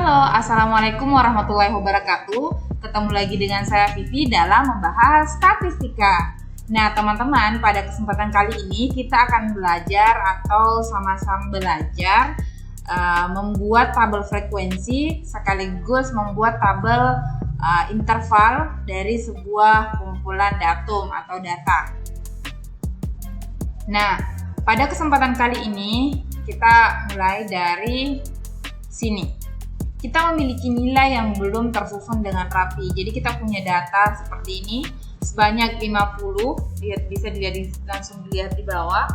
Halo, Assalamualaikum warahmatullahi wabarakatuh. Ketemu lagi dengan saya Vivi dalam membahas statistika. Nah teman-teman, pada kesempatan kali ini kita akan belajar atau sama-sama belajar membuat tabel frekuensi sekaligus membuat tabel interval dari sebuah kumpulan datum atau data. Nah, pada kesempatan kali ini kita mulai dari sini. Kita memiliki nilai yang belum tersusun dengan rapi. Jadi kita punya data seperti ini sebanyak 50, bisa langsung dilihat di bawah.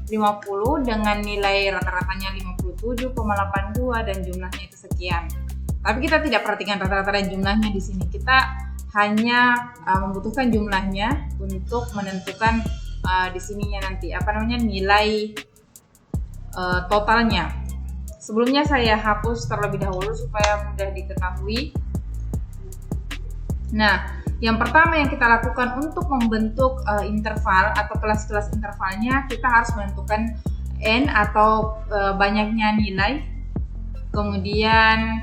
50 dengan nilai rata-ratanya 57,82 dan jumlahnya itu sekian. Tapi kita tidak perhatikan rata-rata dan jumlahnya di sini. Kita hanya membutuhkan jumlahnya untuk menentukan di sininya nanti nilai totalnya. Sebelumnya saya hapus terlebih dahulu supaya mudah diketahui. Nah, yang pertama yang kita lakukan untuk membentuk interval atau kelas-kelas intervalnya, kita harus menentukan n atau banyaknya nilai. Kemudian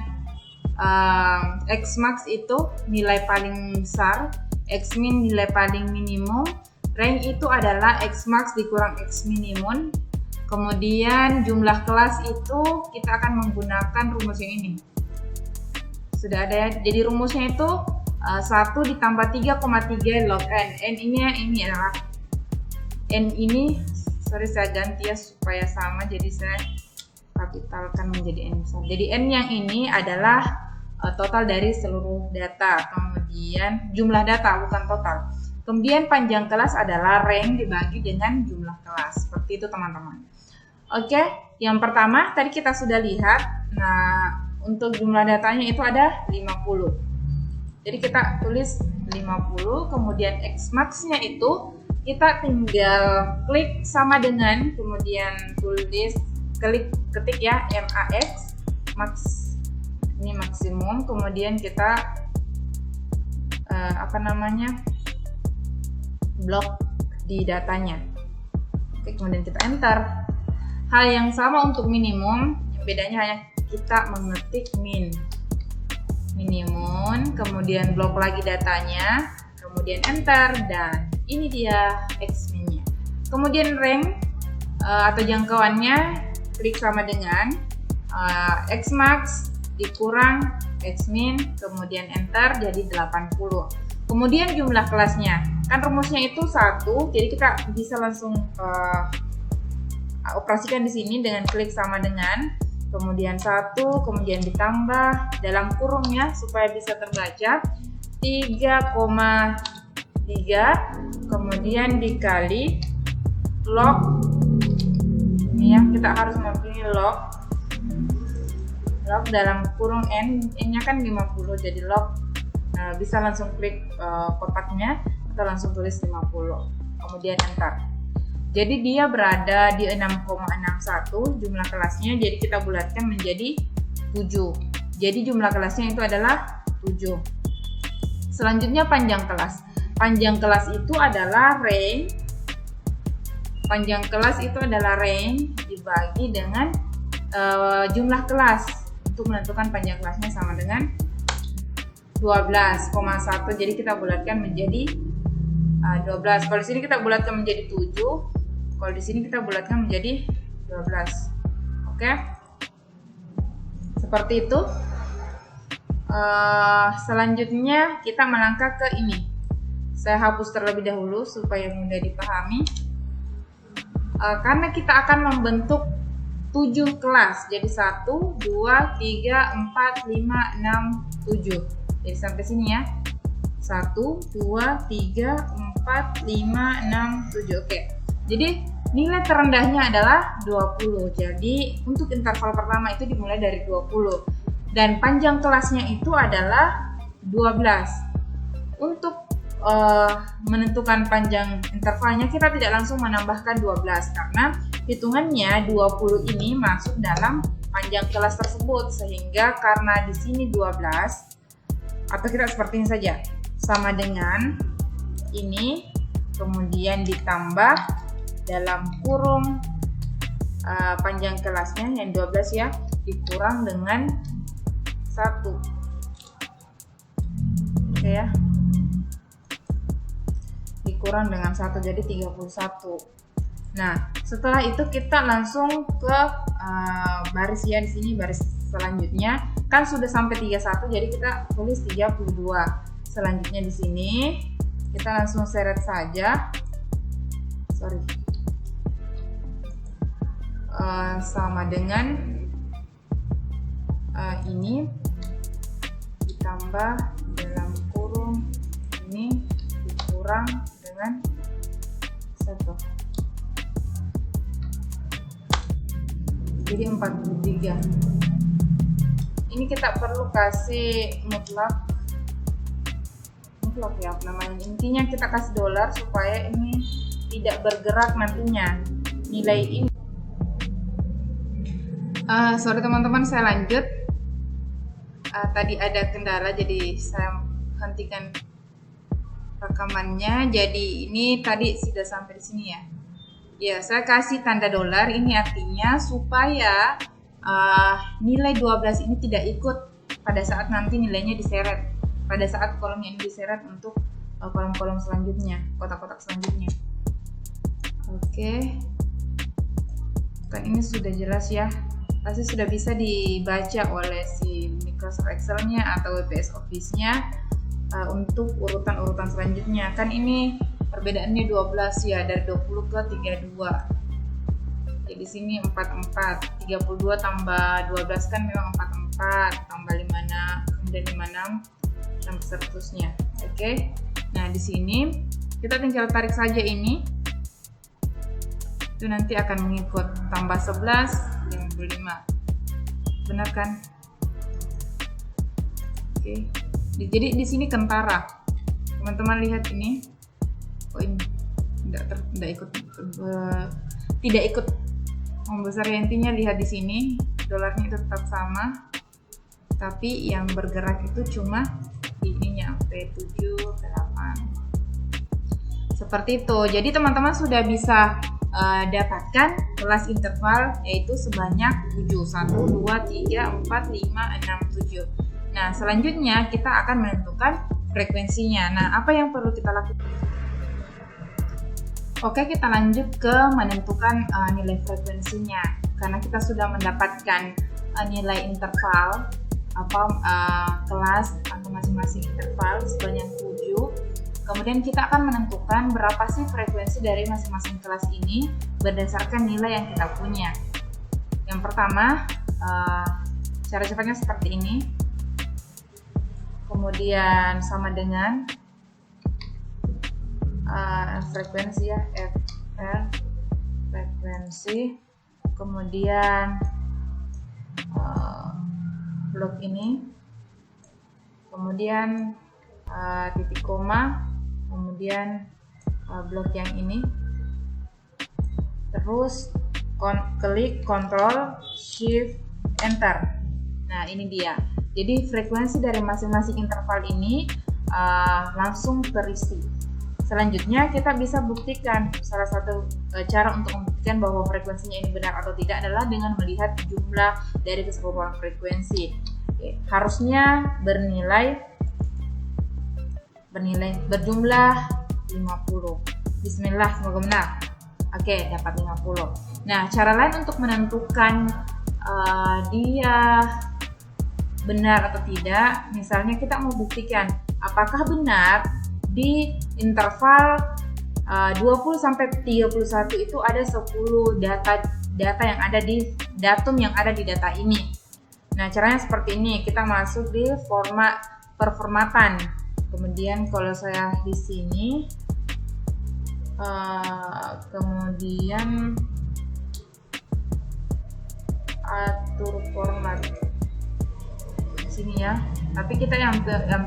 x max itu nilai paling besar, x min nilai paling minimum, rank itu adalah x max dikurang x minimum. Kemudian jumlah kelas itu kita akan menggunakan rumus yang ini. Sudah ada ya. Jadi rumusnya itu 1 ditambah 3,3 log n. N ini adalah n ini, saya ganti ya supaya sama. Jadi saya kapitalkan menjadi n besar. Jadi n yang ini adalah total dari seluruh data. Kemudian jumlah data bukan total. Kemudian panjang kelas adalah rank dibagi dengan jumlah kelas. Seperti itu teman-teman. Oke, yang pertama tadi kita sudah lihat. Nah, untuk jumlah datanya itu ada 50. Jadi kita tulis 50, kemudian X max-nya itu kita tinggal klik sama dengan, kemudian ketik ya MAX, max ini maksimum, kemudian kita blok di datanya. Oke, kemudian kita enter. Hal yang sama untuk minimum, bedanya hanya kita mengetik minimum, kemudian blok lagi datanya, kemudian enter, dan ini dia x min-nya. Kemudian rank atau jangkauannya, klik sama dengan x max dikurang x min, kemudian enter, jadi 80. Kemudian jumlah kelasnya, kan rumusnya itu 1, jadi kita bisa langsung operasikan di sini dengan klik sama dengan, kemudian 1, kemudian ditambah dalam kurungnya supaya bisa terbaca 3,3, kemudian dikali log. Ini ya, kita harus memilih log dalam kurung n-nya kan 50, jadi log. Bisa langsung klik kotaknya atau langsung tulis 50, kemudian enter. Jadi dia berada di 6,61 jumlah kelasnya, jadi kita bulatkan menjadi 7. Jadi jumlah kelasnya itu adalah 7. Selanjutnya panjang kelas. Panjang kelas itu adalah rank. Panjang kelas itu adalah rank dibagi dengan jumlah kelas. Untuk menentukan panjang kelasnya sama dengan 12,1. Jadi kita bulatkan menjadi 12. Kalau di sini kita bulatkan menjadi 7. Kalau di sini kita bulatkan menjadi 12. Oke. Seperti itu. Selanjutnya kita melangkah ke ini. Saya hapus terlebih dahulu supaya mudah dipahami. Karena kita akan membentuk 7 kelas. Jadi 1, 2, 3, 4, 5, 6, 7. Jadi sampai sini ya. 1, 2, 3, 4, 5, 6, 7. Oke. Jadi nilai terendahnya adalah 20. Jadi untuk interval pertama itu dimulai dari 20. Dan panjang kelasnya itu adalah 12. Untuk menentukan panjang intervalnya kita tidak langsung menambahkan 12 karena hitungannya 20 ini masuk dalam panjang kelas tersebut, sehingga karena di sini 12 atau kita seperti ini saja sama dengan ini, kemudian ditambah dalam kurung panjang kelasnya yang 12 ya, dikurang dengan 1 Oke ya. Dikurang dengan 1 jadi 31. Nah, setelah itu kita langsung ke baris ya, di sini baris selanjutnya kan sudah sampai 31, jadi kita tulis 32. Selanjutnya di sini kita langsung seret saja. Sama dengan ini ditambah dalam kurung ini dikurang dengan 1. Jadi 43. Ini kita perlu kasih mutlak ya namanya. Intinya kita kasih dolar supaya ini tidak bergerak nantinya nilai ini. Sorry teman-teman, saya lanjut. Tadi ada kendala jadi saya hentikan rekamannya. Jadi ini tadi sudah sampai di sini ya. Ya, saya kasih tanda dolar, ini artinya supaya nilai 12 ini tidak ikut pada saat nanti nilainya diseret. Pada saat kolomnya ini diseret untuk kolom-kolom selanjutnya, kotak-kotak selanjutnya. Oke. Kan ini sudah jelas ya. Pasti sudah bisa dibaca oleh si Microsoft Excel-nya atau WPS Office-nya untuk urutan-urutan selanjutnya. Kan ini perbedaannya 12 ya, dari 20 ke 32. Jadi sini 44, 32 tambah 12 kan memang 44, tambah 56, kemudian 56 sampai seterusnya. Oke. Nah, di sini kita tinggal tarik saja ini. Itu nanti akan mengikut tambah 11, 55. Benar kan? Oke. Jadi di sini kentara. Teman-teman lihat ini. Oh, ini tidak ikut membesar ya. Intinya lihat di sini dolarnya itu tetap sama, tapi yang bergerak itu cuma ininya P7, P8 seperti itu. Jadi teman-teman sudah bisa dapatkan kelas interval yaitu sebanyak 7, 1, 2, 3, 4, 5, 6, 7. Nah, selanjutnya kita akan menentukan frekuensinya. Nah, apa yang perlu kita lakukan? Oke, kita lanjut ke menentukan nilai frekuensinya. Karena kita sudah mendapatkan nilai interval kelas atau masing-masing interval sebanyak 7. Kemudian kita akan menentukan berapa sih frekuensi dari masing-masing kelas ini berdasarkan nilai yang kita punya. Yang pertama, cara cepatnya seperti ini. Kemudian sama dengan frekuensi ya, FR frekuensi, kemudian blok ini, kemudian titik koma, kemudian blok yang ini, terus klik Ctrl Shift Enter. Nah, ini dia. Jadi frekuensi dari masing-masing interval ini langsung terisi. Selanjutnya kita bisa buktikan, salah satu cara untuk membuktikan bahwa frekuensinya ini benar atau tidak adalah dengan melihat jumlah dari keseluruhan frekuensi. Oke, harusnya berjumlah 50. Bismillah, semoga benar. Oke, dapat 50. Nah, cara lain untuk menentukan dia benar atau tidak, misalnya kita mau buktikan apakah benar di interval 20 sampai 31 itu ada 10 data yang ada di datum yang ada di data ini. Nah, caranya seperti ini. Kita masuk di format performatan. Kemudian kalau saya di sini kemudian atur format di sini ya. Tapi kita yang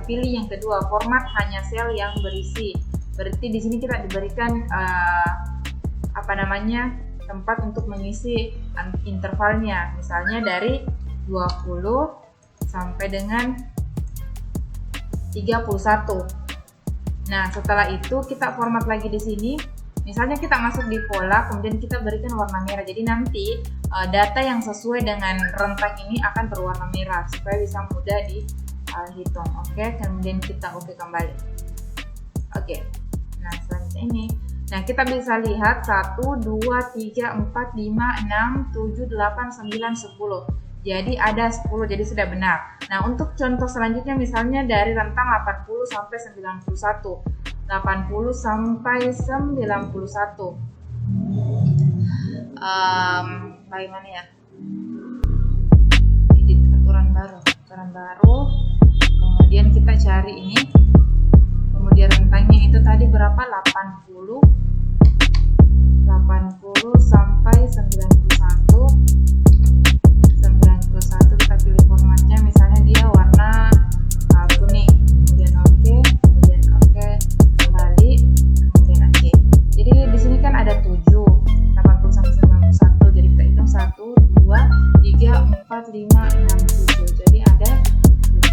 pilih yang kedua, format hanya sel yang berisi. Berarti di sini kita diberikan tempat untuk mengisi intervalnya. Misalnya dari 20 sampai dengan 31. Nah, setelah itu kita format lagi di sini. Misalnya kita masuk di pola, kemudian kita berikan warna merah. Jadi nanti data yang sesuai dengan rentang ini akan berwarna merah supaya bisa mudah dihitung. Oke, kemudian kita oke kembali. Oke, nah selanjutnya ini. Nah, kita bisa lihat 1, 2, 3, 4, 5, 6, 7, 8, 9, 10. Jadi ada 10, jadi sudah benar. Nah, untuk contoh selanjutnya misalnya dari rentang 80 sampai 91. 80 sampai 91. Bagaimana ya? Edit aturan baru. Kemudian kita cari ini. Kemudian rentangnya itu tadi berapa? 80 sampai 91. 91 kita pilih formatnya, misalnya dia warna kuning. Kemudian oke, kembali, kemudian oke. Jadi di sini kan ada 7, 80 sampai 91. Jadi kita hitung 1, 2, 3, 4, 5, 6, 7. Jadi ada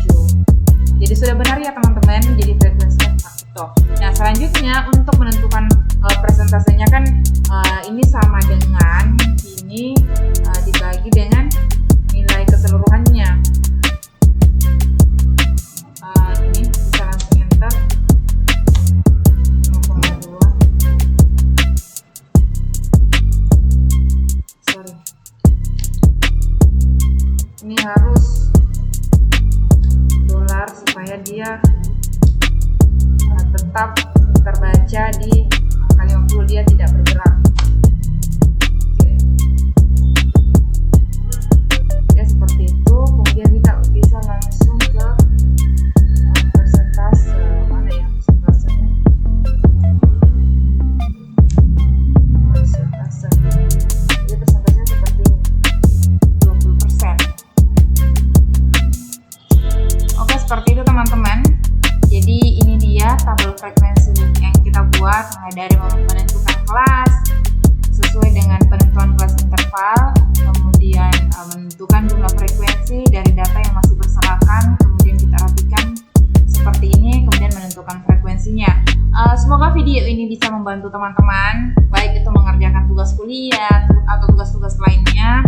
7. Jadi sudah benar ya teman-teman. Jadi frekuensinya tepat betul. Nah, selanjutnya untuk menentukan presentasenya kan ini sama dengan ini dibagi dengan nilai keseluruhannya. Ini bisa langsung enter 0,2. Sorry. Ini harus dolar supaya dia tetap terbaca di angka 50, dia tidak bergerak. Ya seperti itu. Kemudian kita bisa langsung ke persentase. Mana ya persentasenya? Jadi persentasenya seperti 20%. Oke, seperti itu teman-teman. Jadi ini dia tabel frekuensi yang kita buat, mulai dari menentukan kelas sesuai dengan penentuan kelas interval, kemudian menentukan jumlah frekuensi dari data yang masih berserakan, kemudian kita rapikan seperti ini, kemudian menentukan frekuensinya. Semoga video ini bisa membantu teman-teman, baik itu mengerjakan tugas kuliah atau tugas-tugas lainnya.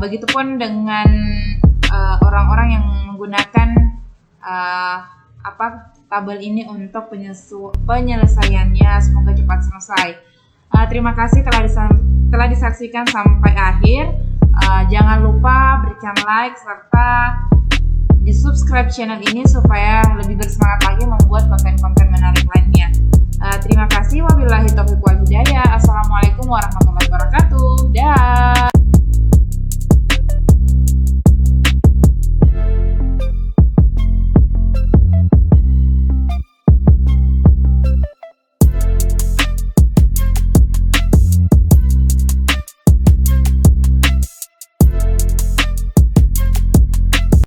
Begitupun dengan orang-orang yang menggunakan tabel ini untuk penyelesaiannya. Semoga cepat selesai. Terima kasih telah disaksikan sampai akhir. Jangan lupa berikan like serta di subscribe channel ini supaya lebih bersemangat lagi membuat konten-konten menarik lain.